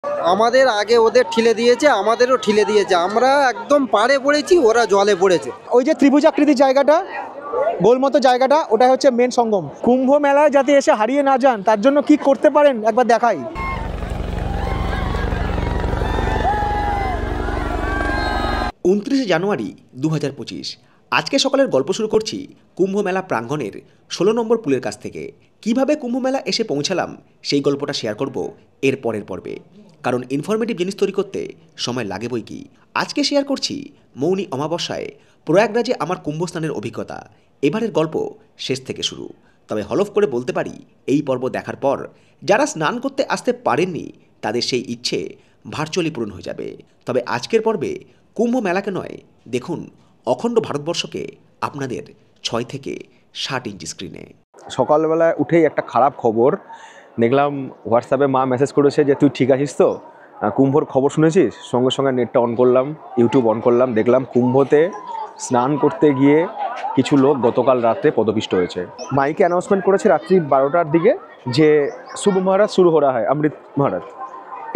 আমাদের আগে ওদের ঠিলে দিয়েছে, আমাদেরও ঠিলে দিয়েছে, আমরা একদম পাড়ে পড়েছি, ওরা জলে পড়েছে। ওই যে ত্রিভুজাকৃতির জায়গাটা, গোলমতো জায়গাটা, ওটা হচ্ছে মেন সঙ্গম। কুম্ভ মেলায় যাতে এসে হারিয়ে না যান তার জন্য কি করতে পারেন একবার দেখাই। 29 জানুয়ারি 2025। আজকে সকালের গল্প শুরু করছি কুম্ভ মেলা প্রাঙ্গণের 16 নম্বর পুলের কাছ থেকে। কিভাবে কুম্ভ মেলা এসে পৌঁছালাম সেই গল্পটা শেয়ার করব এর পরের পর্বে, কারণ ইনফরমেটিভ জিনিস তৈরি করতে সময় লাগে বই কি। আজকে শেয়ার করছি মৌনী অমাবস্যায় প্রয়াগরাজে আমার কুম্ভ স্নানের অভিজ্ঞতা। এবারের গল্প শেষ থেকে শুরু, তবে হলফ করে বলতে পারি এই পর্ব দেখার পর যারা স্নান করতে আসতে পারেননি তাদের সেই ইচ্ছে ভার্চুয়ালি পূরণ হয়ে যাবে। তবে আজকের পর্বে কুম্ভ মেলাকে নয়, দেখুন অখণ্ড ভারতবর্ষকে আপনাদের 6 থেকে 60 ইঞ্চি স্ক্রিনে। সকালবেলায় উঠেই একটা খারাপ খবর দেখলাম, হোয়াটসঅ্যাপে মা মেসেজ করেছে যে তুই ঠিক আছিস তো, কুম্ভর খবর শুনেছিস? সঙ্গে সঙ্গে নেটটা অন করলাম, ইউটিউব অন করলাম, দেখলাম কুম্ভতে স্নান করতে গিয়ে কিছু লোক গতকাল রাতে পদপিষ্ট হয়েছে। মাইকে অ্যানাউন্সমেন্ট করেছে রাত্রি 12টার দিকে যে শুভ মহারাজ শুরু হরা হয়, অমৃত মহারাজ।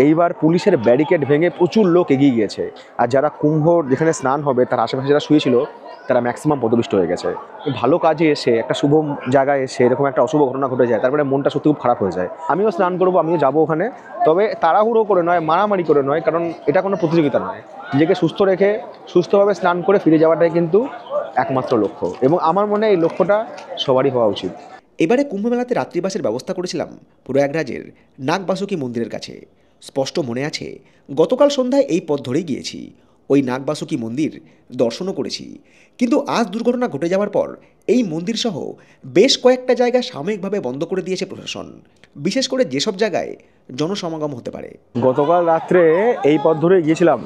এইবার পুলিশের ব্যারিকেড ভেঙে প্রচুর লোক এগিয়ে গিয়েছে, আর যারা কুম্ভ যেখানে স্নান হবে তার আশেপাশে যারা শুয়েছিল তারা ম্যাক্সিমাম পদপিষ্ট হয়ে গেছে। ভালো কাজে এসে একটা শুভ জায়গায় এসে এরকম একটা অশুভ ঘটনা ঘটে যায়, তারপরে মনটা সত্যি খুব খারাপ হয়ে যায়। আমিও স্নান করবো, আমিও যাবো ওখানে, তবে তাড়াহুড়ো করে নয়, মারামারি করে নয়, কারণ এটা কোনো প্রতিযোগিতা নয়। নিজেকে সুস্থ রেখে সুস্থভাবে স্নান করে ফিরে যাওয়াটাই কিন্তু একমাত্র লক্ষ্য, এবং আমার মনে হয় এই লক্ষ্যটা সবারই হওয়া উচিত। এবারে কুম্ভমেলাতে রাত্রিবাসের ব্যবস্থা করেছিলাম প্রয়াগরাজের নাগবাসুকী মন্দিরের কাছে। স্পষ্ট মনে আছে গতকাল সন্ধ্যায় এই পথ ধরেই গিয়েছি, ওই নাগবাসুকী মন্দির দর্শনও করেছি। কিন্তু আজ দুর্ঘটনা ঘটে যাওয়ার পর এই মন্দির সহ বেশ কয়েকটা জায়গা সাময়িকভাবে বন্ধ করে দিয়েছে প্রশাসন, বিশেষ করে যেসব জায়গায় জনসমাগম হতে পারে। গতকাল রাত্রে এই পথ ধরে গিয়েছিলাম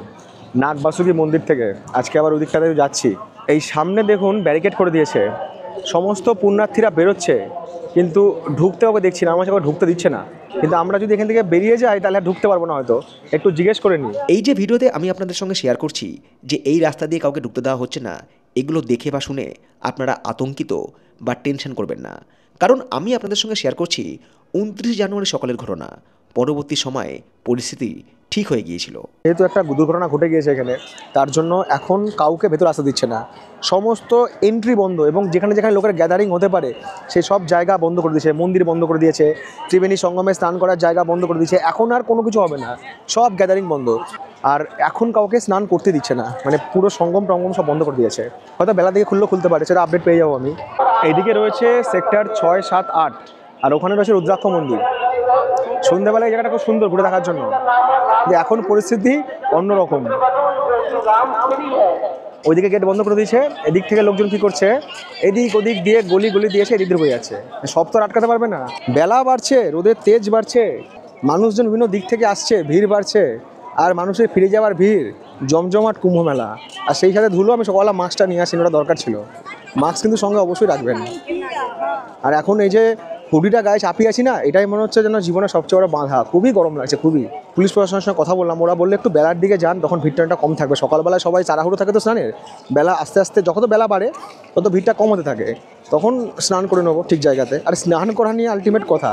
নাগবাসুকী মন্দির থেকে, আজকে আবার ওই দিকটাতে যাচ্ছি। এই সামনে দেখুন ব্যারিকেড করে দিয়েছে, সমস্ত পুণ্যার্থীরা বেরোচ্ছে, কিন্তু ঢুকতে ওকে দেখছি না, আমার সঙ্গে ঢুকতে দিচ্ছে না। কিন্তু আমরা যদি এখান থেকে বেরিয়ে যাই তাহলে আর ঢুকতে পারবো না, হয়তো একটু জিজ্ঞেস করে নিই। এই যে ভিডিওতে আমি আপনাদের সঙ্গে শেয়ার করছি যে এই রাস্তা দিয়ে কাউকে ঢুকতে দেওয়া হচ্ছে না, এগুলো দেখে বা শুনে আপনারা আতঙ্কিত বা টেনশন করবেন না, কারণ আমি আপনাদের সঙ্গে শেয়ার করছি 29 জানুয়ারি সকালের ঘটনা। পরবর্তী সময়ে পরিস্থিতি ঠিক হয়ে গিয়েছিল। যেহেতু একটা দুর্ঘটনা ঘটে গিয়েছে এখানে, তার জন্য এখন কাউকে ভেতর আসতে দিচ্ছে না, সমস্ত এন্ট্রি বন্ধ, এবং যেখানে যেখানে লোকের গ্যাদারিং হতে পারে সেই সব জায়গা বন্ধ করে দিয়েছে। মন্দির বন্ধ করে দিয়েছে, ত্রিবেণী সঙ্গমে স্নান করার জায়গা বন্ধ করে দিয়েছে, এখন আর কোনো কিছু হবে না, সব গ্যাদারিং বন্ধ। আর এখন কাউকে স্নান করতে দিচ্ছে না, মানে পুরো সঙ্গম টঙ্গম সব বন্ধ করে দিয়েছে। হয়তো বেলা থেকে খুলতে পারে, সেটা আপডেট পেয়ে যাবো আমি। এইদিকে রয়েছে সেক্টর 6, 7, 8, আর ওখানে রয়েছে রুদ্রাক্ষ মন্দির। সন্ধ্যাবেলায় এই জায়গাটা খুব সুন্দর ঘুরে দেখার জন্য, এখন পরিস্থিতি অন্যরকম। ওইদিকে গেট বন্ধ করে দিয়েছে, এদিক থেকে লোকজন কি করছে, এদিক ওদিক দিয়ে গলি গলি দিয়েছে, এদিক দিয়ে বয়ে যাচ্ছে। সব তো আর আটকাতে পারবে না, বেলা বাড়ছে, রোদের তেজ বাড়ছে, মানুষজন বিভিন্ন দিক থেকে আসছে, ভিড় বাড়ছে, আর মানুষের ফিরে যাওয়ার ভিড়, জমজমাট কুম্ভ মেলা। আর সেই সাথে ধুলো, আমি সকালে মাস্কটা নিয়ে আসি, ওটা দরকার ছিল। মাস্ক কিন্তু সঙ্গে অবশ্যই রাখবেন। আর এখন এই যে হুডিটা গায়ে চাপিয়ে আছি না, এটাই মনে হচ্ছে যেন জীবনের সবচেয়ে বড় বাধা, খুবই গরম লাগছে, খুবই। পুলিশ প্রশাসনের সঙ্গে কথা বললাম, ওরা বললে একটু বেলার দিকে যান, তখন ভিড়টা কম থাকবে। সকালবেলায় সবাই তাড়াহুড়ো থাকে তো স্নানের, বেলা আস্তে আস্তে যত বেলা বাড়ে তত ভিড়টা কম হতে থাকে, তখন স্নান করে নেবো ঠিক জায়গাতে। আর স্নান করা নিয়ে আলটিমেট কথা।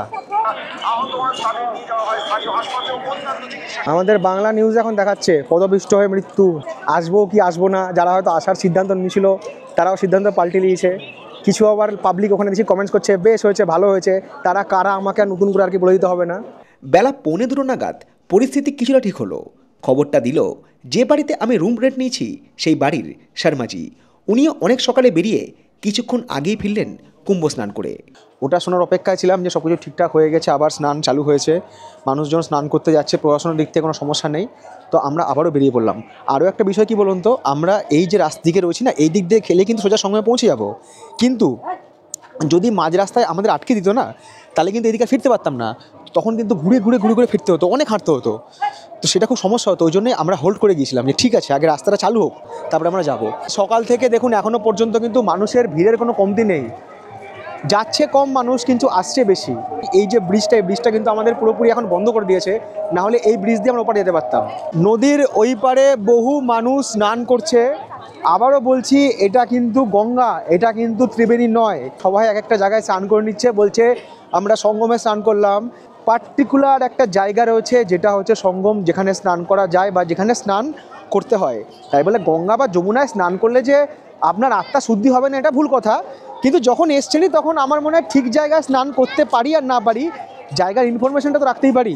আমাদের বাংলা নিউজ এখন দেখাচ্ছে পদপিষ্ট হয়ে মৃত্যু, আসবো কি আসবো না, যারা হয়তো আসার সিদ্ধান্ত নিয়েছিল তারাও সিদ্ধান্ত পাল্টে নিয়েছে। কিছু আবার পাবলিক ওখানে দেখি কমেন্টস করছে বেশ হয়েছে, ভালো হয়েছে, তারা কারা আমাকে আর নতুন করে আর কি বলে দিতে হবে না। বেলা 1:45 নাগাদ পরিস্থিতি কিছুটা ঠিক হলো। খবরটা দিল যে বাড়িতে আমি রুম রেন্ট নিয়েছি সেই বাড়ির শর্মাজি। উনিও অনেক সকালে বেরিয়ে কিছুক্ষণ আগেই ফিরলেন কুম্ভ স্নান করে। ওটা শোনার অপেক্ষায় ছিলাম যে সব কিছু ঠিকঠাক হয়ে গেছে, আবার স্নান চালু হয়েছে, মানুষজন স্নান করতে যাচ্ছে, প্রশাসনের দিক থেকে কোনো সমস্যা নেই। তো আমরা আবারও বেরিয়ে পড়লাম। আরও একটা বিষয় কি বলুন তো, আমরা এই যে রাস্তা দিকে রয়েছি না, এই দিক দিয়ে খেলে কিন্তু সোজা সময়ে পৌঁছে যাব, কিন্তু যদি মাঝ রাস্তায় আমাদের আটকে দিত না, তাহলে কিন্তু এদিকে ফিরতে পারতাম না, তখন কিন্তু ঘুরে ঘুরে ঘুরে ঘুরে ফিরতে হতো, অনেক হাঁটতে হতো। তো সেটা খুব সমস্যা হতো, ওই জন্যই আমরা হোল্ড করে গিয়েছিলাম যে ঠিক আছে আগে রাস্তাটা চালু হোক, তারপরে আমরা যাব। সকাল থেকে দেখুন এখনও পর্যন্ত কিন্তু মানুষের ভিড়ের কোনো কমতি নেই, যাচ্ছে কম মানুষ কিন্তু আসছে বেশি। এই যে ব্রিজটা, এই ব্রিজটা কিন্তু আমাদের পুরোপুরি এখন বন্ধ করে দিয়েছে, না হলে এই ব্রিজ দিয়ে আমরা ওপারে যেতে পারতাম। নদীর ওই পারে বহু মানুষ স্নান করছে। আবারও বলছি, এটা কিন্তু গঙ্গা, এটা কিন্তু ত্রিবেণী নয়। সবাই এক একটা জায়গায় স্নান করে নিচ্ছে, বলছে আমরা সঙ্গমে স্নান করলাম। পার্টিকুলার একটা জায়গা রয়েছে যেটা হচ্ছে সঙ্গম, যেখানে স্নান করা যায় বা যেখানে স্নান করতে হয়। তাই বলে গঙ্গা বা যমুনায় স্নান করলে যে আপনার আত্মা শুদ্ধি হবে না, এটা ভুল কথা। কিন্তু যখন এসছেনই তখন আমার মনে হয় ঠিক জায়গায় স্নান করতে পারি আর না পারি, জায়গার ইনফরমেশনটা তো রাখতেই পারি।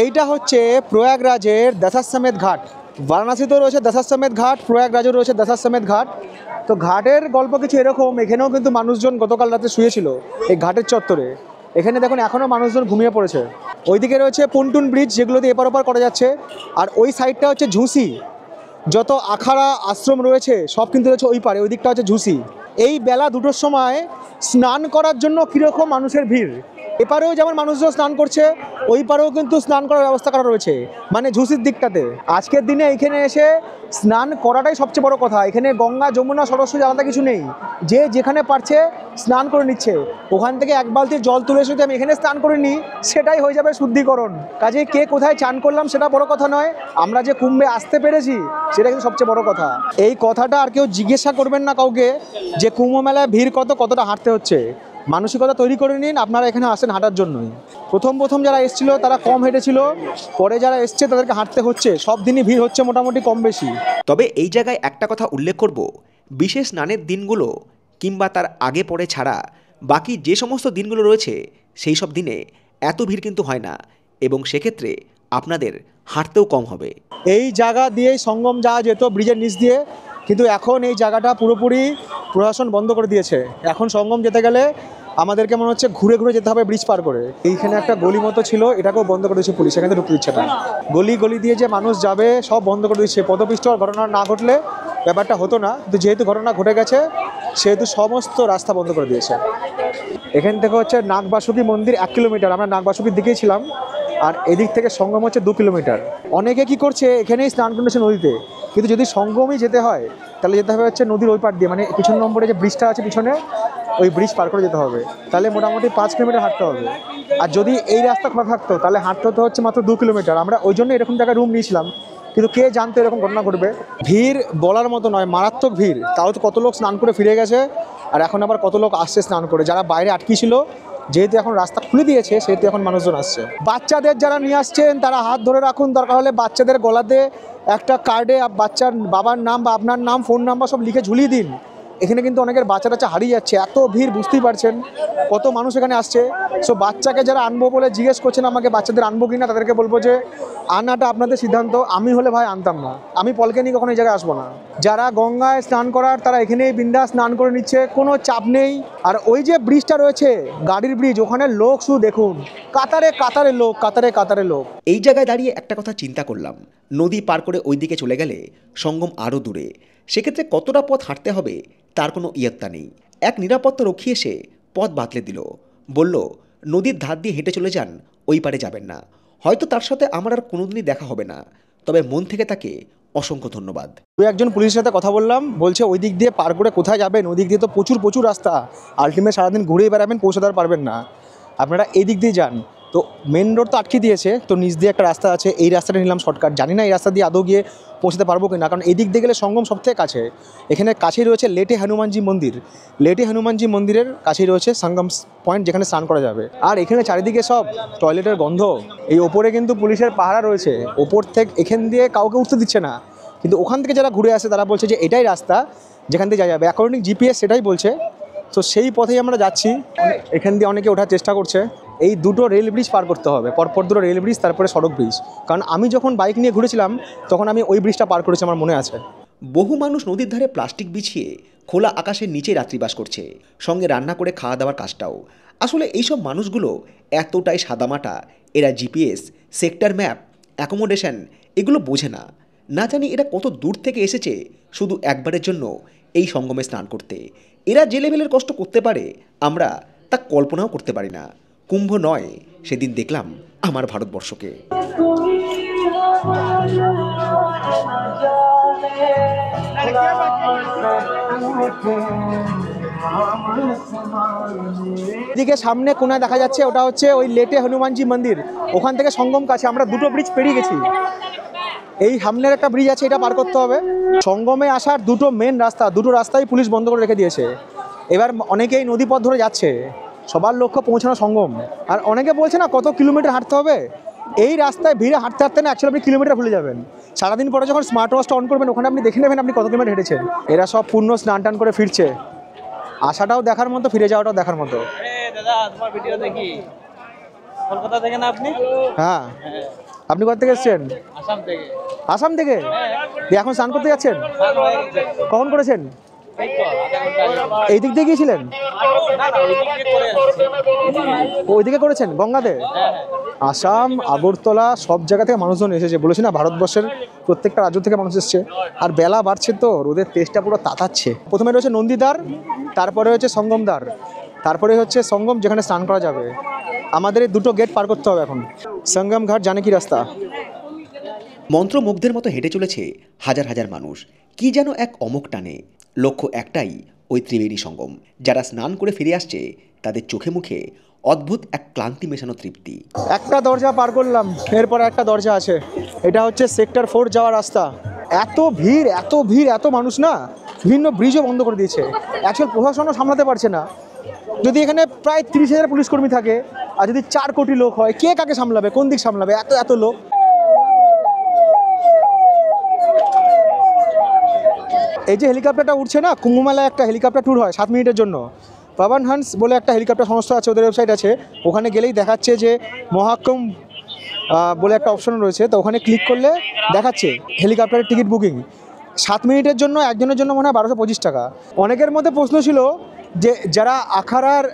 এইটা হচ্ছে প্রয়াগরাজের দশাশ্বমেধ ঘাট। বারাণসীতেও রয়েছে দশাশ্বমেধ ঘাট, প্রয়াগরাজেও রয়েছে দশাশ্বমেধ ঘাট। তো ঘাটের গল্প কিছু এরকম, এখানেও কিন্তু মানুষজন গতকাল রাতে শুয়েছিল এই ঘাটের চত্বরে। এখানে দেখুন এখনও মানুষজন ঘুমিয়ে পড়েছে। ওইদিকে রয়েছে পন্টুন ব্রিজ, যেগুলো দিয়ে এপার ওপার করা যাচ্ছে। আর ওই সাইডটা হচ্ছে ঝুঁসি, যত আখাড়া আশ্রম রয়েছে সব কিন্তু রয়েছে ওই পারে, ওই দিকটা হচ্ছে ঝুঁসি। এই বেলা 2টোর সময় স্নান করার জন্য কীরকম মানুষের ভিড়। এপারেও যেমন মানুষজন স্নান করছে, ওই পারেও কিন্তু স্নান করার ব্যবস্থা করা রয়েছে, মানে ঝুঁসির দিকটাতে। আজকের দিনে এখানে এসে স্নান করাটাই সবচেয়ে বড় কথা। এখানে গঙ্গা যমুনা সরস্বতী আলাদা কিছু নেই, যে যেখানে পারছে স্নান করে নিচ্ছে। ওখান থেকে এক বালতি জল তুলে এসে যদি আমি এখানে স্নান করে নিই, সেটাই হয়ে যাবে শুদ্ধিকরণ। কাজে কে কোথায় চান করলাম সেটা বড় কথা নয়, আমরা যে কুম্ভে আসতে পেরেছি সেটা কিন্তু সবচেয়ে বড় কথা। এই কথাটা আর কেউ জিজ্ঞাসা করবেন না কাউকে যে কুম্ভ মেলায় ভিড় কতটা হাঁটতে হচ্ছে। মানসিকতা তৈরি করে নিন, আপনারা এখানে আসেন হাঁটার জন্যই। প্রথম যারা এসেছিল তারা কম হেঁটেছিল, পরে যারা এসছে তাদেরকে হাঁটতে হচ্ছে। সব দিনই ভিড় হচ্ছে মোটামুটি কম বেশি। তবে এই জায়গায় একটা কথা উল্লেখ করব, বিশেষ স্নানের দিনগুলো কিংবা তার আগে পরে ছাড়া বাকি যে সমস্ত দিনগুলো রয়েছে সেই সব দিনে এত ভিড় কিন্তু হয় না, এবং সেক্ষেত্রে আপনাদের হাঁটতেও কম হবে। এই জায়গা দিয়েই সঙ্গম যাওয়া যেত ব্রিজের নিচ দিয়ে, কিন্তু এখন এই জায়গাটা পুরোপুরি প্রশাসন বন্ধ করে দিয়েছে। এখন সঙ্গম যেতে গেলে আমাদেরকে মনে হচ্ছে ঘুরে ঘুরে যেতে হবে ব্রিজ পার করে। এইখানে একটা গলি মতো ছিল, এটাকেও বন্ধ করে দিয়েছে পুলিশ, এখানে ঢুকতে দিচ্ছে না। গলি দিয়ে যে মানুষ যাবে সব বন্ধ করে দিচ্ছে। পদপিষ্ট ঘটনা না ঘটলে ব্যাপারটা হতো না, কিন্তু যেহেতু ঘটনা ঘটে গেছে সেহেতু সমস্ত রাস্তা বন্ধ করে দিয়েছে। এখান থেকে হচ্ছে নাগবাসুকী মন্দির 1 কিলোমিটার, আমরা নাগবাসুকীর দিকেই ছিলাম। আর এদিক থেকে সঙ্গম হচ্ছে 2 কিলোমিটার। অনেকে কি করছে এখানেই স্নান করেছে নদীতে, কিন্তু যদি সঙ্গমই যেতে হয় তাহলে যেতে হবে হচ্ছে নদীর ওই পার দিয়ে, মানে পিছন নম্বরে যে ব্রিজটা আছে পিছনে, ওই ব্রিজ পার করে যেতে হবে। তাহলে মোটামুটি 5 কিলোমিটার হাঁটতে হবে। আর যদি এই রাস্তা খোলা থাকতো তাহলে হাঁটতে হতে হচ্ছে মাত্র 2 কিলোমিটার। আমরা ওই জন্য এরকম জায়গায় রুম নিয়েছিলাম, কিন্তু কে জানতো এরকম ঘটনা ঘটবে। ভিড় বলার মতো নয়, মারাত্মক ভিড়। তাও তো কত লোক স্নান করে ফিরে গেছে, আর এখন আবার কত লোক আসছে স্নান করে। যারা বাইরে আটকি ছিল, যেহেতু এখন রাস্তা খুলে দিয়েছে সেহেতু এখন মানুষজন আসছে। বাচ্চাদের যারা নিয়ে আসছেন তারা হাত ধরে রাখুন, দরকার হলে বাচ্চাদের গলাতে একটা কার্ডে বাচ্চার বাবার নাম বা আপনার নাম, ফোন নাম্বার সব লিখে ঝুলিয়ে দিন। এখানে কিন্তু অনেকের বাচ্চা হারিয়ে যাচ্ছে, এত ভিড় বুঝতেই পারছেন কত মানুষ এখানে আসছে। সো বাচ্চাকে যারা আনবো বলে জিজ্ঞেস করছেন আমাকে বাচ্চাদের আনবো কি না, তাদেরকে বলবো যে আনাটা আপনাদের সিদ্ধান্ত। আমি হলে ভাই আনতাম না, আমি পলকে নিয়ে কখনো এই জায়গায় আসবো না। যারা গঙ্গায় স্নান করার তারা এখানেই বিন্দাস স্নান করে নিচ্ছে, কোনো চাপ নেই। আর ওই যে ব্রিজটা রয়েছে গাড়ির ব্রিজ, ওখানে লোক শুধু দেখুন, কাতারে লোক। এই জায়গায় দাঁড়িয়ে একটা কথা চিন্তা করলাম, নদী পার করে ওই দিকে চলে গেলে সঙ্গম আরও দূরে, সেক্ষেত্রে কতটা পথ হাঁটতে হবে তার কোনো ইয়ত্তা নেই। এক নিরাপত্তা রক্ষী এসে পথ বাতলে দিল, বলল নদীর ধার দিয়ে হেঁটে চলে যান, ওই পারে যাবেন না। হয়তো তার সাথে আমার আর কোনোদিনই দেখা হবে না, তবে মন থেকে তাকে অসংখ্য ধন্যবাদ। একজন পুলিশের সাথে কথা বললাম, বলছে ওই দিক দিয়ে পার করে কোথায় যাবেন, ওই দিক দিয়ে তো প্রচুর রাস্তা, আলটিমেট সারাদিন ঘুরেই বেড়াবেন, পৌঁছাতে পারবেন না, আপনারা এই দিক দিয়ে যান। তো মেন রোড তো আটকে দিয়েছে, তো নিচ দিয়ে একটা রাস্তা আছে, এই রাস্তাটা নিলাম শর্টকাট। জানি না এই রাস্তা দিয়ে আদৌ গিয়ে পৌঁছাতে পারবো কি না, কারণ এই দিক দিয়ে গেলে সঙ্গম সবথেকে কাছে। এখানে কাছেই রয়েছে লেটে হনুমানজি মন্দির, লেটে হনুমানজি মন্দিরের কাছেই রয়েছে সঙ্গম পয়েন্ট, যেখানে স্নান করা যাবে। আর এখানে চারিদিকে সব টয়লেটের গন্ধ। এই ওপরে কিন্তু পুলিশের পাহারা রয়েছে, ওপর থেকে এখান দিয়ে কাউকে উঠতে দিচ্ছে না, কিন্তু ওখান থেকে যারা ঘুরে আসে তারা বলছে যে এটাই রাস্তা যেখান দিয়ে যাওয়া যাবে, অ্যাকর্ডিং জিপিএস সেটাই বলছে। তো সেই পথেই আমরা যাচ্ছি। এখান দিয়ে অনেকে ওঠার চেষ্টা করছে। এই দুটো রেল ব্রিজ পার করতে হবে, পরপর দুটো রেল ব্রিজ, তারপরে সড়ক ব্রিজ। কারণ আমি যখন বাইক নিয়ে ঘুরেছিলাম তখন আমি ওই ব্রিজটা পার করেছি, আমার মনে আছে। বহু মানুষ নদীর ধারে প্লাস্টিক বিছিয়ে খোলা আকাশের নিচে রাত্রিবাস করছে, সঙ্গে রান্না করে খাওয়া দাওয়ার কাজটাও। আসলে এইসব মানুষগুলো এতটাই সাদামাটা, এরা জিপিএস, সেক্টর ম্যাপ, অ্যাকোমোডেশন এগুলো বোঝে না। না জানি এরা কত দূর থেকে এসেছে শুধু একবারের জন্য এই সঙ্গমে স্নান করতে। এরা যে লেভেলের কষ্ট করতে পারে আমরা তা কল্পনাও করতে পারি না। কুম্ভ নয়, সেদিন দেখলাম আমার ভারতবর্ষকে। এদিকে সামনে কোনায় দেখা যাচ্ছে ওটা হচ্ছে ওই লেটে হনুমানজি মন্দির, ওখান থেকে সঙ্গম কাছে। আমরা দুটো ব্রিজ পেরিয়ে গেছি, এই সামনের একটা ব্রিজ আছে, এটা পার করতে হবে। সঙ্গমে আসার দুটো মেন রাস্তা, দুটো রাস্তাই পুলিশ বন্ধ করে রেখে দিয়েছে। এবার অনেকেই নদীপথ ধরে যাচ্ছে, সবার লক্ষ্য পৌঁছানো সঙ্গম। আর অনেকে বলছে না কত কিলোমিটার হাঁটতে হবে, এই রাস্তায় ভিড়ে হাঁটতে হাঁটতে না অ্যাকচুয়ালি আপনি কিলোমিটার ভুলে যাবেন। সারাদিন পরে যখন স্মার্ট ওয়াচটা অন করবেন ওখানে আপনি দেখে নেবেন আপনি কত কিলোমিটার হেঁটেছেন। এরা সব পূর্ণ স্নান টান করে ফিরছে, আসাটাও দেখার মতো, ফিরে যাওয়াটাও দেখার মতো। দাদা তোমার ভিডিও দেখি, কলকাতা থেকে না আপনি? হ্যাঁ, আপনি কোথা থেকে এসেছেন? আসাম থেকে। আসাম থেকে? দিয়ে এখন স্নান করতে যাচ্ছেন? কখন করেছেন? এই তো আধা ঘন্টা আগে। এই দিক দিয়ে গিয়েছিলেন? না না, ওই দিক দিয়ে করে আসছি। ওইদিকে করেছেন গঙ্গাতে? আসাম, আগরতলা সব জায়গা থেকে মানুষজন এসেছে, বলেছি না ভারতবর্ষের প্রত্যেকটা রাজ্য থেকে মানুষ এসেছে। আর বেলা বাড়ছে তো রোদের তেজটা পুরো তাতাচ্ছে। প্রথমে রয়েছে নন্দীদ্বার, তারপরে হচ্ছে সঙ্গমদ্বার, তারপরে হচ্ছে সঙ্গম যেখানে স্নান করা যাবে। আমাদের এই দুটো গেট পার করতে হবে এখন। সঙ্গম ঘাট জানে কি রাস্তা। মন্ত্রমুগ্ধের মতো হেঁটে চলেছে হাজার হাজার মানুষ, কি যেন এক অমোঘ টানে। লক্ষ্য একটাই, ওই ত্রিবেণী সঙ্গম। যারা স্নান করে ফিরে আসছে তাদের চোখে মুখে অদ্ভুত এক ক্লান্তি মেশানো তৃপ্তি। একটা দরজা পার করলাম, এরপর একটা দরজা আছে, এটা হচ্ছে সেক্টর 4 যাওয়ার রাস্তা। এত ভিড়, এত ভিড়, এত মানুষ না, বিভিন্ন ব্রিজও বন্ধ করে দিয়েছে। অ্যাকচুয়াল প্রশাসনও সামলাতে পারছে না। যদি এখানে প্রায় 30,000 পুলিশ কর্মী থাকে আর যদি 4 কোটি লোক হয়, কে কাকে সামলাবে, কোন দিক সামলাবে, এত এত লোক। এই যে হেলিকপ্টারটা উঠছে না, কুম্ভমেলায় একটা হেলিকপ্টার ট্যুর হয় 7 মিনিটের জন্য। পাবন হান্স বলে একটা হেলিকপ্টার সংস্থা আছে, ওদের ওয়েবসাইট আছে, ওখানে গেলেই দেখাচ্ছে যে মহাকুম্ভ বলে একটা অপশন রয়েছে, তো ওখানে ক্লিক করলে দেখাচ্ছে হেলিকপ্টারের টিকিট বুকিং 7 মিনিটের জন্য, একজনের জন্য মনে হয় 1225 টাকা। অনেকের মধ্যে প্রশ্ন ছিল যে যারা আখাড়ার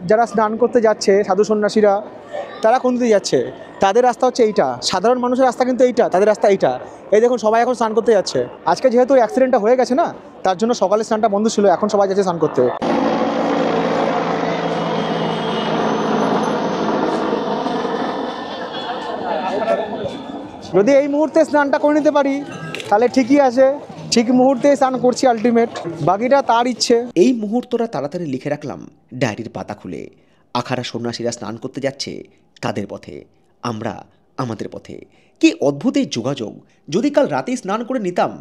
যারা স্নান করতে যাচ্ছে সাধু সন্ন্যাসীরা, তারা কোন দিকে যাচ্ছে? তাদের রাস্তা হচ্ছে এইটা, সাধারণ মানুষের রাস্তা কিন্তু এইটা, তাদের রাস্তা এইটা। এই দেখুন সবাই এখন স্নান করতে যাচ্ছে। আজকে যেহেতু অ্যাক্সিডেন্টটা হয়ে গেছে না, তার জন্য সকালে স্নানটা বন্ধ ছিল, এখন সবাই যাচ্ছে স্নান করতে। যদি এই মুহূর্তে স্নানটা করে নিতে পারি তাহলে ঠিকই আছে, ঠিক মুহূর্তে স্নান করছি আলটিমেট, বাকিটা তার ইচ্ছে। এই মুহূর্তটা তাড়াতাড়ি লিখে রাখলাম ডায়েরির পাতা খুলে। আখাড়া সন্ন্যাসীরা স্নান করতে যাচ্ছে তাদের পথে, আমরা আমাদের পথে। কি অদ্ভুত এই যোগাযোগ! যদি কাল রাতেই স্নান করে নিতাম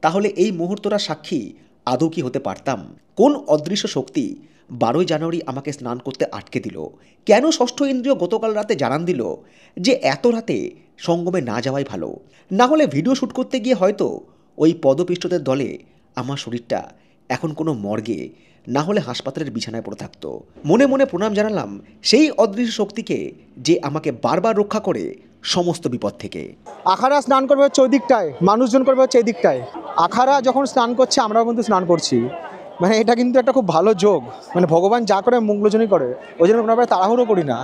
তাহলে এই মুহূর্তটা সাক্ষী আদৌ কি হতে পারতাম? কোন অদৃশ্য শক্তি 12ই জানুয়ারি আমাকে স্নান করতে আটকে দিল? কেন ষষ্ঠ ইন্দ্রিয় গতকাল রাতে জানান দিল যে এত রাতে সঙ্গমে না যাওয়াই ভালো? না হলে ভিডিও শ্যুট করতে গিয়ে হয়তো ওই পদপিষ্টদের দলে আমার শরীরটা এখন কোনো মর্গে, না হলে হাসপাতালের বিছানায় পড়ে থাকতো। মনে মনে প্রণাম জানালাম সেই অদৃশ্য শক্তিকে যে আমাকে বারবার রক্ষা করে সমস্ত বিপদ থেকে। আখাড়া স্নান করবে হচ্ছে ওই দিকটায়, মানুষজন করবে হচ্ছে এই দিকটায়। আখাড়া যখন স্নান করছে আমরাও কিন্তু স্নান করছি, মানে এটা কিন্তু একটা খুব ভালো যোগ। মানে ভগবান যা করে মঙ্গলজনই করে, ওই জন্য কোনোভাবে তাড়াহুড়ো করি না,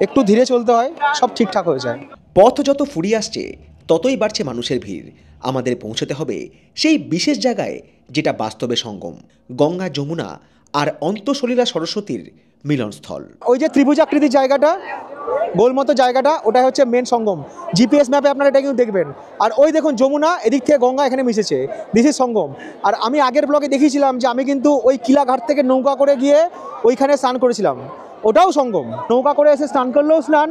একটু ধীরে চলতে হয়, সব ঠিকঠাক হয়ে যায়। পথ যত ফুরিয়ে আসছে ততই বাড়ছে মানুষের ভিড়। আমাদের পৌঁছতে হবে সেই বিশেষ জায়গায় যেটা বাস্তবে সঙ্গম, গঙ্গা যমুনা আর অন্তঃসলীলা সরস্বতীর মিলনস্থল। ওই যে ত্রিভুজাকৃতির জায়গাটা, গোল মতো জায়গাটা, ওটাই হচ্ছে মেন সঙ্গম। জিপিএস ম্যাপে আপনারা এটা কিন্তু দেখবেন। আর ওই দেখুন যমুনা, এদিক থেকে গঙ্গা এখানে মিশেছে, দিস ইজ সঙ্গম। আর আমি আগের ব্লগে দেখিয়েছিলাম যে আমি কিন্তু ওই কিলাঘাট থেকে নৌকা করে গিয়ে ওইখানে স্নান করেছিলাম, ওটাও সঙ্গম। নৌকা করে এসে স্নান করলেও স্নান,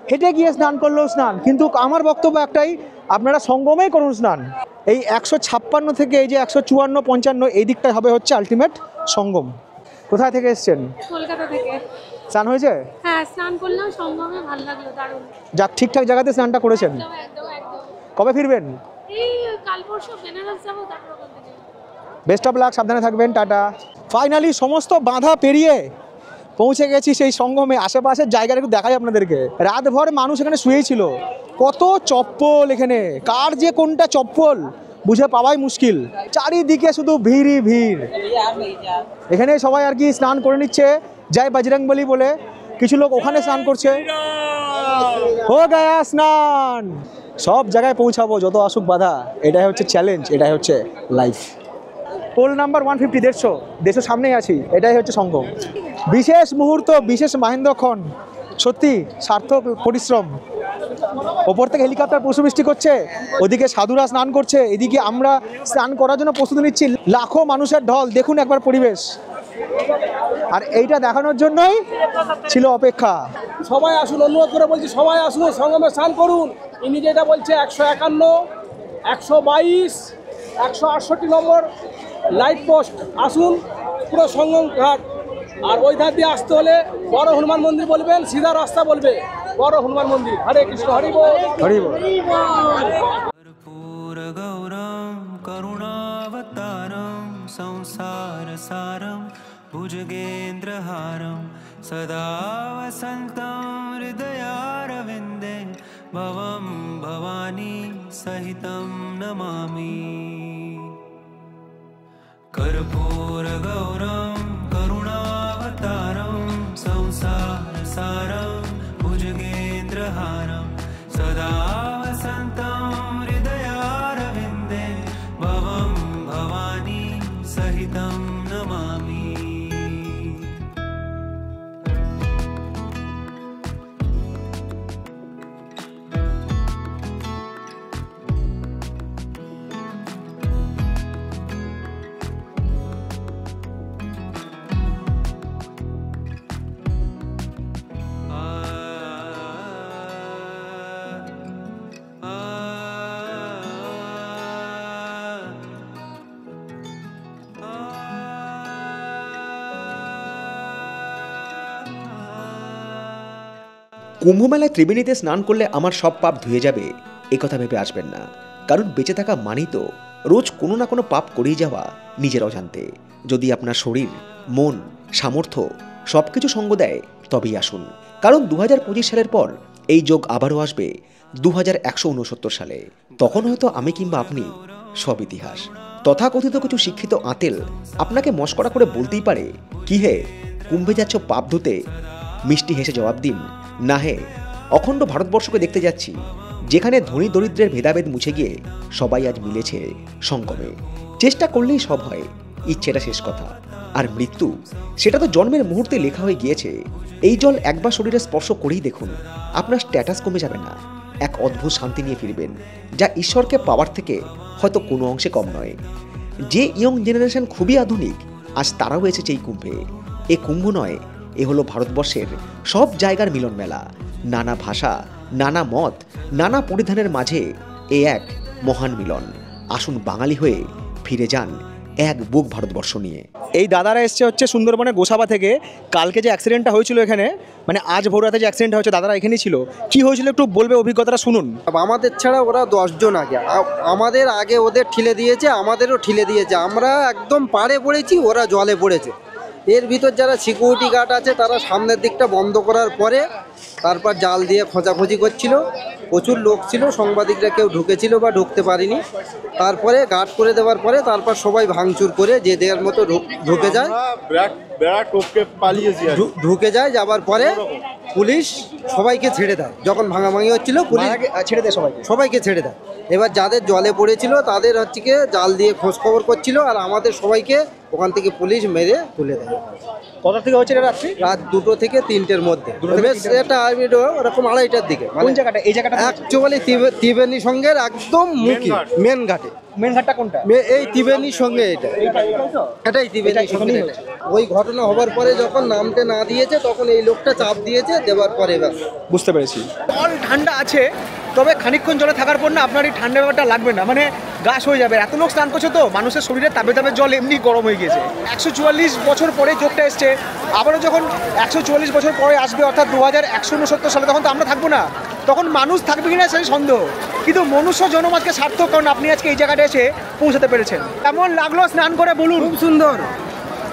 হেঁটে গিয়ে স্নান করলেও স্নান, কিন্তু আমার বক্তব্য একটাই, আপনারা সঙ্গমেই করুন স্নান। এই 156 থেকে এই যে 154, 55 এই দিকটাই হবে হচ্ছে আলটিমেট সঙ্গম। কোথায় থেকে এসছেন? কলকাতা থেকে। স্নান হয়েছে? হ্যাঁ, স্নান করলাম সঙ্গমে, ভালো লাগলো, দারুণ। যাক, ঠিকঠাক জায়গাতে স্নানটা করেছেন। একদম একদম একদম। কবে ফিরবেন? এই কাল পরশু বেনারস যাবো, তারপর ওখান থেকে। বেস্ট অফ লাক, সাবধানে থাকবেন, টাটা। ফাইনালি সমস্ত বাধা পেরিয়ে পৌঁছে গেছি সেই সঙ্গমে। আশেপাশের জায়গাটা একটু দেখাই আপনাদেরকে। রাতভর মানুষ এখানে শুয়েই ছিল। কত চপ্পল এখানে, কার যে কোনটা চপ্পল বুঝে পাওয়াই মুশকিল। চারিদিকে শুধু ভিড়ই ভিড়। এখানে সবাই আর কি স্নান করে নিচ্ছে জয় বজরংবলী বলে। কিছু লোক ওখানে স্নান করছে। হো গয়া স্নান। সব জায়গায় পৌঁছাবো যত আসুক বাধা, এটাই হচ্ছে চ্যালেঞ্জ, এটাই হচ্ছে লাইফ। পোল নাম্বার 150, 150 সামনেই আছি, এটাই হচ্ছে সঙ্গম। বিশেষ মুহূর্ত, বিশেষ মাহেন্দ্রক্ষণ, সত্যি সার্থক পরিশ্রম। ওপর থেকে হেলিকপ্টার পুষ্পবৃষ্টি করছে, ওদিকে সাধুরা স্নান করছে, এদিকে আমরা স্নান করার জন্য প্রস্তুতি নিচ্ছি। লাখো মানুষের ঢল, দেখুন একবার পরিবেশ। আর এইটা দেখানোর জন্যই ছিল অপেক্ষা। সবাই আসুন, অনুরোধ করে বলছি সবাই আসুন, সঙ্গমে স্নান করুন। ইনি যেটা বলছে 151, 122, 168 নম্বর লাইট পোস্ট, আসুন পুরো সঙ্গম ঘাট আর ওই ধার দিয়ে আসতে হলে বড় হনুমান মন্দির বলবেন, সিধা রাস্তা বলবে বড় হনুমান মন্দির। হরে কৃষ্ণ, হরি বল। হরি বল। कर्पूरगौरं करुणावतारं संसारसारं भुजगेन्द्रहारं सदा वसन्तं हृदयारविन्दे भवं भवानी सहितं नमामि। कर्पूरगौरं करुणावतारं संसारसारं भुजगेन्द्रहारं सदा वसन्तं हृदयारविन्दे भवं भवानी सहितं नमामि। কুম্ভমেলায় ত্রিবেণীতে স্নান করলে আমার সব পাপ ধুয়ে যাবে এ কথা ভেবে আসবেন না, কারণ বেঁচে থাকা মানেই তো রোজ কোনো না কোনো পাপ করেই যাওয়া নিজের অজান্তে। যদি আপনার শরীর, মন, সামর্থ্য সব কিছু সঙ্গ দেয় তবেই আসুন, কারণ 2025 সালের পর এই যোগ আবারও আসবে 2169 সালে। তখন হয়তো আমি কিংবা আপনি সব ইতিহাস। তথাকথিত কিছু শিক্ষিত আঁতেল আপনাকে মস্করা করে বলতেই পারে, কি হে কুম্ভে যাচ্ছ পাপ ধুতে? মিষ্টি হেসে জবাব দিন, না হে, অখণ্ড ভারতবর্ষকে দেখতে যাচ্ছি, যেখানে ধনী দরিদ্রের ভেদাভেদ মুছে গিয়ে সবাই আজ মিলেছে সঙ্গমে। চেষ্টা করলেই সব হয়, ইচ্ছেটা শেষ কথা। আর মৃত্যু, সেটা তো জন্মের মুহূর্তে লেখা হয়ে গিয়েছে। এই জল একবার শরীরে স্পর্শ করেই দেখুন, আপনার স্ট্যাটাস কমে যাবে না, এক অদ্ভুত শান্তি নিয়ে ফিরবেন, যা ঈশ্বরকে পাওয়ার থেকে হয়তো কোনো অংশে কম নয়। যে ইয়ং জেনারেশন খুবই আধুনিক, আজ তারাও এসেছে এই কুম্ভে। এ কুম্ভ নয়, এ হলো ভারতবর্ষের সব জায়গার মিলন মেলা। নানা ভাষা, নানা মত, নানা পরিধানের মাঝে এ এক মহান মিলন। আসুন বাঙালি হয়ে ফিরে যান এক বুক ভারতবর্ষ নিয়ে। এই দাদারা এসছে হচ্ছে সুন্দরবনের গোসাবা থেকে। কালকে যে অ্যাক্সিডেন্টটা হয়েছিল এখানে, মানে আজ ভোর রাতে যে অ্যাক্সিডেন্ট হয়েছে, দাদারা এখানেই ছিল। কি হয়েছিল একটু বলবে, অভিজ্ঞতাটা শুনুন। আমাদের ছাড়া ওরা 10 জন আগে, আমাদের আগে ওদের ঠিলে দিয়েছে, আমাদেরও ঠিলে দিয়েছে। আমরা একদম পাড়ে পড়েছি, ওরা জলে পড়েছে। এর ভিতর যারা সিকিউরিটি গার্ড আছে তারা সামনের দিকটা বন্ধ করার পরে তারপর জাল দিয়ে খোঁজাখুঁজি করছিল। প্রচুর লোক ছিল, সাংবাদিকরা কেউ ঢুকেছিল বা ঢুকতে পারিনি। তারপরে গার্ড করে দেওয়ার পরে তারপর সবাই ভাঙচুর করে যে দেওয়ার মতো ঢুকে যায়। ঢুকে যায়, যাবার পরে পুলিশ সবাইকে ছেড়ে দেয়। যখন ভাঙাভাঙি হচ্ছিল পুলিশ ছেড়ে দেয় সবাইকে ছেড়ে দেয়। এবার যাদের জলে পড়েছিল তাদের হচ্ছে কি জাল দিয়ে খোঁজ খবর করছিল, আর আমাদের সবাইকে ওখান থেকে পুলিশ মেরে তুলে দেয়। কত থেকে হচ্ছে রাত্রি? রাত 2টো থেকে 3টের মধ্যে, এটা ওরকম 2:30টার দিকে। কোন জায়গাটা? এই জায়গাটা অ্যাকচুয়ালি ত্রিবেণী সঙ্গের একদম মুখী মেন ঘাটে। মেন ঘাটটা কোনটা? এই ত্রিবেণীর সঙ্গে এটাই ত্রিবেণীর সঙ্গে। ওই ঘটনা হবার পরে যখন নামতে না দিয়েছে তখন এই লোকটা চাপ দিয়েছে, দেওয়ার পরে ব্যাস বুঝতে পেরেছি। জল ঠান্ডা আছে, তবে খানিকক্ষণ জলে থাকার পর না আপনার এই ঠান্ডা ব্যাপারটা লাগবে না, মানে গাছ হয়ে যাবে। এত লোক স্নান করছে তো মানুষের শরীরে তাবে তাবে জল এমনি গরম হয়ে গিয়েছে। 144 বছর পরে যোগটা এসছে, আবারও যখন 144 বছর পরে আসবে, অর্থাৎ 2169 সালে, তখন তো আমরা থাকবো না, তখন মানুষ থাকবে কিনা সেই সন্দেহ। কিন্তু মনুষ্য জন্ম আজকে সার্থক, কারণ আপনি আজকে এই জায়গাটা এসে পৌঁছাতে পেরেছেন। কেমন লাগলো স্নান করে বলুন? খুব সুন্দর,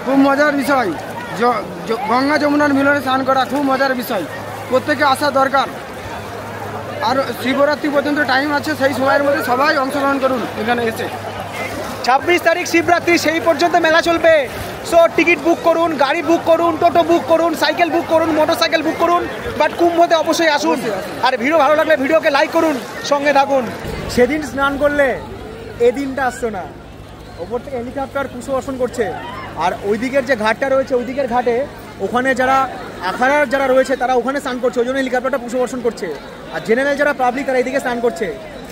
খুব মজার বিষয়। গঙ্গা যমুনার মিলনে স্নান করা খুব মজার বিষয়, প্রত্যেকে আসা দরকার। আর শিবরাত্রি পর্যন্ত টাইম আছে, সেই সময়ের মধ্যে সবাই অংশগ্রহণ করুন এখানে এসে। 26 তারিখ শিবরাত্রি, সেই পর্যন্ত মেলা চলবে। সো টিকিট বুক করুন, গাড়ি বুক করুন, টোটো বুক করুন, সাইকেল বুক করুন, মোটরসাইকেল বুক করুন, বাট কুম্ভতে অবশ্যই আসুন। আর ভিডিও ভালো লাগলে ভিডিওকে লাইক করুন, সঙ্গে থাকুন। সেদিন স্নান করলে এই দিনটা আসতো না। ওপর থেকে হেলিকপ্টার পুষ্পবর্ষণ করছে, আর ওই দিকের যে ঘাটটা রয়েছে, ওই দিকের ঘাটে ওখানে যারা আখাড়ার যারা রয়েছে তারা ওখানে স্নান করছে, ওই জন্য হেলিকপ্টারটা পুষ্পবর্ষণ করছে। আর জেনারেল যারা পাবলিক তারা এইদিকে স্নান করছে।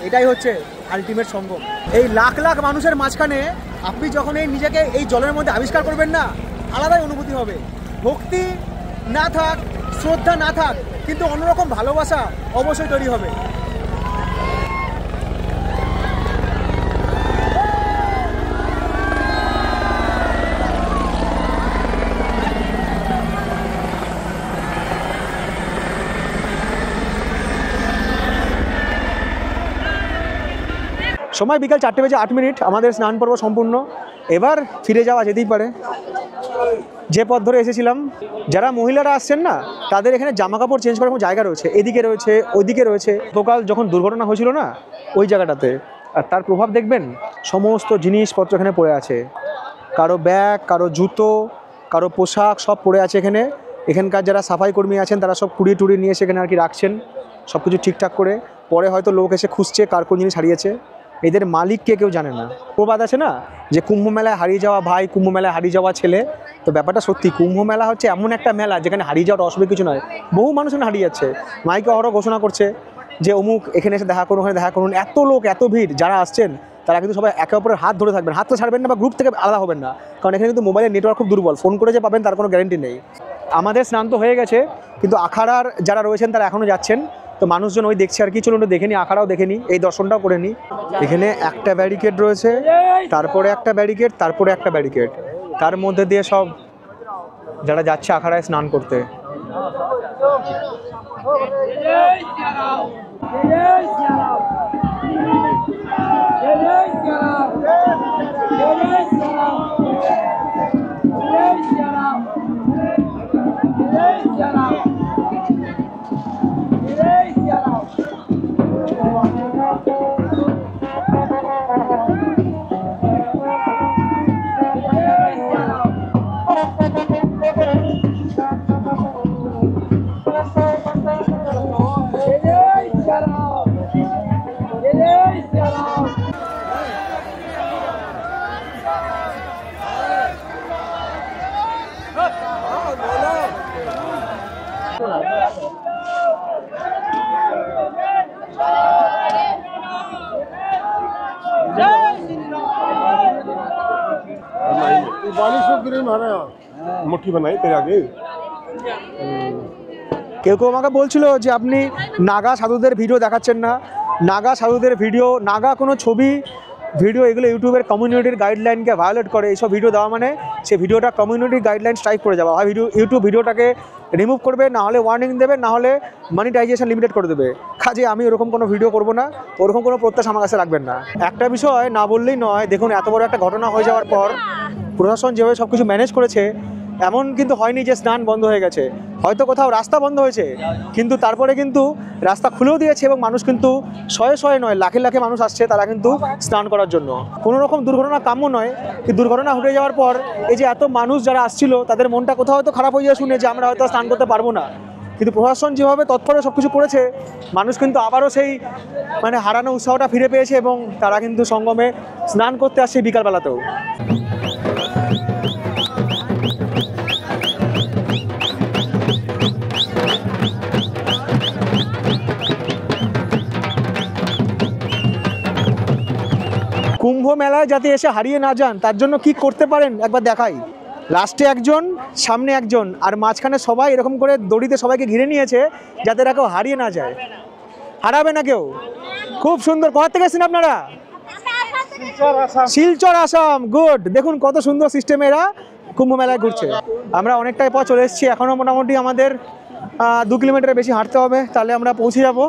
এটাই হচ্ছে আলটিমেট সঙ্গম। এই লাখ লাখ মানুষের মাঝখানে আপনি যখন এই নিজেকে এই জলের মধ্যে আবিষ্কার করবেন না, আলাদাই অনুভূতি হবে। ভক্তি না থাক, শ্রদ্ধা না থাক, কিন্তু অন্যরকম ভালোবাসা অবশ্যই তৈরি হবে। সময় বিকাল 4:08, আমাদের স্নান পর্ব সম্পূর্ণ। এবার ফিরে যাওয়া যেতেই পারে যে পথ ধরে এসেছিলাম। যারা মহিলারা আসছেন না, তাদের এখানে জামা কাপড় চেঞ্জ করার কোনো জায়গা রয়েছে, এদিকে রয়েছে, ওইদিকে রয়েছে। গতকাল যখন দুর্ঘটনা হয়েছিল না, ওই জায়গাটাতে, আর তার প্রভাব দেখবেন সমস্ত জিনিসপত্র এখানে পড়ে আছে। কারো ব্যাগ, কারো জুতো, কারো পোশাক সব পড়ে আছে এখানে। এখানকার যারা সাফাই কর্মী আছেন তারা সব কুড়িয়ে নিয়ে এসে এখানে আর কি রাখছেন সব কিছু ঠিকঠাক করে। পরে হয়তো লোক এসে খুঁজছে কার কোন জিনিস হারিয়েছে। এদের মালিককে কেউ জানে না। প্রবাদ আছে না যে কুম্ভ মেলায় হারিয়ে যাওয়া ভাই, কুম্ভ মেলায় হারিয়ে যাওয়া ছেলে। তো ব্যাপারটা সত্যি, কুম্ভ মেলা হচ্ছে এমন একটা মেলা যেখানে হারিয়ে যাওয়াটা অসুবিধা কিছু নয়। বহু মানুষ এখানে হারিয়ে যাচ্ছে, মাইকে অহরহ ঘোষণা করছে যে অমুক এখানে এসে দেখা করুন, ওখানে দেখা করুন। এত লোক, এত ভিড়, যারা আসছেন তারা কিন্তু সবাই একে অপরের হাত ধরে থাকবেন, হাতটা ছাড়বেন না বা গ্রুপ থেকে আলাদা হবেন না, কারণ এখানে কিন্তু মোবাইলের নেটওয়ার্ক খুব দুর্বল। ফোন করে যে পাবেন তার কোনো গ্যারেন্টি নেই। আমাদের স্নান তো হয়ে গেছে, কিন্তু আখাড়ার যারা রয়েছেন তারা এখনও যাচ্ছেন। তো মানুষজন ওই দেখছে আর কি। চলুন দেখে নি, আখাড়াও দেখে নি, এই দর্শনটাও করে নি। এখানে একটা ব্যারিকেড রয়েছে, তারপরে একটা ব্যারিকেড, তারপরে একটা ব্যারিকেড, তার মধ্যে দিয়ে সব যারা যাচ্ছে আখাড়ায় স্নান করতে। मुट्ठी बनाई तेरे आगे। কেউ কেউ আমাকে বলছিল যে আপনি নাগা সাধুদের ভিডিও দেখাচ্ছেন না। নাগা সাধুদের ভিডিও, নাগা কোনো ছবি ভিডিও, এগুলো ইউটিউবের কমিউনিটির গাইডলাইনকে ভায়োলেট করে। এইসব ভিডিও দেওয়া মানে সেই ভিডিওটা কমিউনিটির গাইডলাইন স্ট্রাইক করে যাওয়া হয়। ইউটিউব ভিডিওটাকে রিমুভ করবে, না হলে ওয়ার্নিং দেবে, না হলে মনিটাইজেশন লিমিটেড করে দেবে। কাজে আমি ওরকম কোনো ভিডিও করব না, ওরকম কোনো প্রত্যাশা আমার কাছে রাখবেন না। একটা বিষয় না বললেই নয়, দেখুন এত বড় একটা ঘটনা হয়ে যাওয়ার পর প্রশাসন যেভাবে সব কিছু ম্যানেজ করেছে, এমন কিন্তু হয়নি যে স্নান বন্ধ হয়ে গেছে। হয়তো কোথাও রাস্তা বন্ধ হয়েছে, কিন্তু তারপরে কিন্তু রাস্তা খুলেও দিয়েছে এবং মানুষ কিন্তু শয়ে নয়, লাখে লাখে মানুষ আসছে তারা কিন্তু স্নান করার জন্য। কোনো রকম দুর্ঘটনা কাম্য নয়, কিন্তু দুর্ঘটনা ঘটে যাওয়ার পর এই যে এত মানুষ যারা আসছিল তাদের মনটা কোথাও হয়তো খারাপ হয়ে যায় শুনে যে আমরা হয়তো স্নান করতে পারবো না। কিন্তু প্রশাসন যেভাবে তৎপরে সব কিছু করেছে, মানুষ কিন্তু আবারও সেই হারানো উৎসাহটা ফিরে পেয়েছে এবং তারা কিন্তু সঙ্গমে স্নান করতে আসছে বিকালবেলাতেও। কুম্ভ মেলায় যাতে এসে হারিয়ে না যান তার জন্য কি করতে পারেন একবার দেখাই। লাস্টে একজন, সামনে একজন, আর মাঝখানে সবাই এরকম করে দড়িতে সবাইকে ঘিরে নিয়েছে যাতে এরা কেউ হারিয়ে না যায়। হারাবে না কেউ। খুব সুন্দর। কোথা থেকে এসেছেন আপনারা? শিলচর, আসাম। গুড। দেখুন কত সুন্দর সিস্টেম এরা কুম্ভ মেলায় ঘুরছে। আমরা অনেকটাই পথ চলে এসেছি, এখনও মোটামুটি আমাদের 2 কিলোমিটারের বেশি হাঁটতে হবে, তাহলে আমরা পৌঁছে যাব।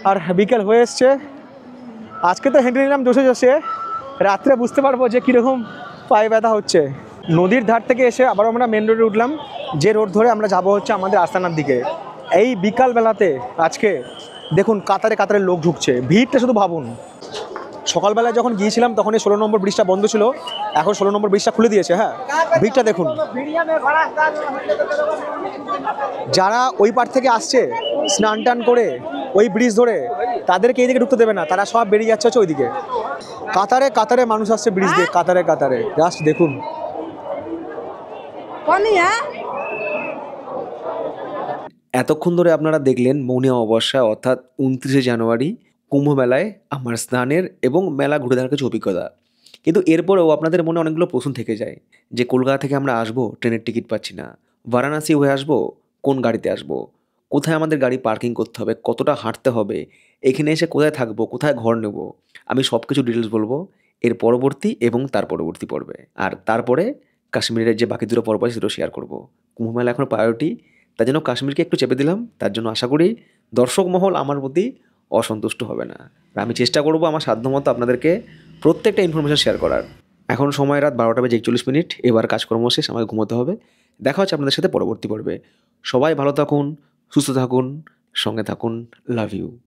আর বিকেল হয়ে এসছে। আজকে তো হেঁটে নিলাম জোশে, রাত্রে বুঝতে পারবো যে কীরকম পায়ে ব্যথা হচ্ছে। নদীর ধার থেকে এসে আবার আমরা মেন রোডে উঠলাম, যে রোড ধরে আমরা যাব হচ্ছে আমাদের আস্তানার দিকে। এই বিকালবেলাতে আজকে দেখুন কাতারে কাতারে লোক ঢুকছে, ভিড়টা শুধু ভাবুন। সকালবেলায় যখন গিয়েছিলাম তখন এই 16 নম্বর ব্রিজটা বন্ধ ছিল, এখন 16 নম্বর ব্রিজটা খুলে দিয়েছে। হ্যাঁ, ভিড়টা দেখুন। যারা ওই পার থেকে আসছে স্নান টান করে ওই ব্রিজ ধরে, তাদেরকে এইদিকে ঢুকতে দেবে না, তারা সব বেরিয়ে যাচ্ছে হচ্ছে ওইদিকে। কাতারে কাতারে মানুষ আসছে ব্রিজ দিয়ে, কাতারে কাতারে। জাস্ট দেখুন। এতক্ষণ ধরে আপনারা দেখলেন মৌনী অমাবস্যা অর্থাৎ 29শে জানুয়ারি কুম্ভ মেলায় আমার স্নানের এবং মেলা ঘুরে দেখার কিছু অভিজ্ঞতা। কিন্তু এরপরেও আপনাদের মনে অনেকগুলো প্রশ্ন থেকে যায় যে কলকাতা থেকে আমরা আসবো, ট্রেনের টিকিট পাচ্ছি না, বারাণসী হয়ে আসবো, কোন গাড়িতে আসবো, কোথায় আমাদের গাড়ি পার্কিং করতে হবে, কতটা হাঁটতে হবে, এখানে এসে কোথায় থাকবো, কোথায় ঘর নেব, আমি সব কিছু ডিটেলস বলবো এর পরবর্তী এবং তার পরবর্তী পর্বে। আর তারপরে কাশ্মীরের যে বাকি দুটো পর্ব আছে সেটাও শেয়ার করবো। কুম্ভ মেলা এখন প্রায়োরিটি, তার জন্য কাশ্মীরকে একটু চেপে দিলাম। তার জন্য আশা করি দর্শক মহল আমার প্রতি অসন্তুষ্ট হবে না। আর আমি চেষ্টা করব আমার সাধ্যমতো আপনাদেরকে প্রত্যেকটা ইনফরমেশন শেয়ার করার। এখন সময় রাত 12:41, এবার কাজকর্ম শেষ, আমাকে ঘুমোতে হবে। দেখা হচ্ছে আপনাদের সাথে পরবর্তী পর্বে। সবাই ভালো থাকুন, সুস্থ থাকুন, সঙ্গে থাকুন। Love you.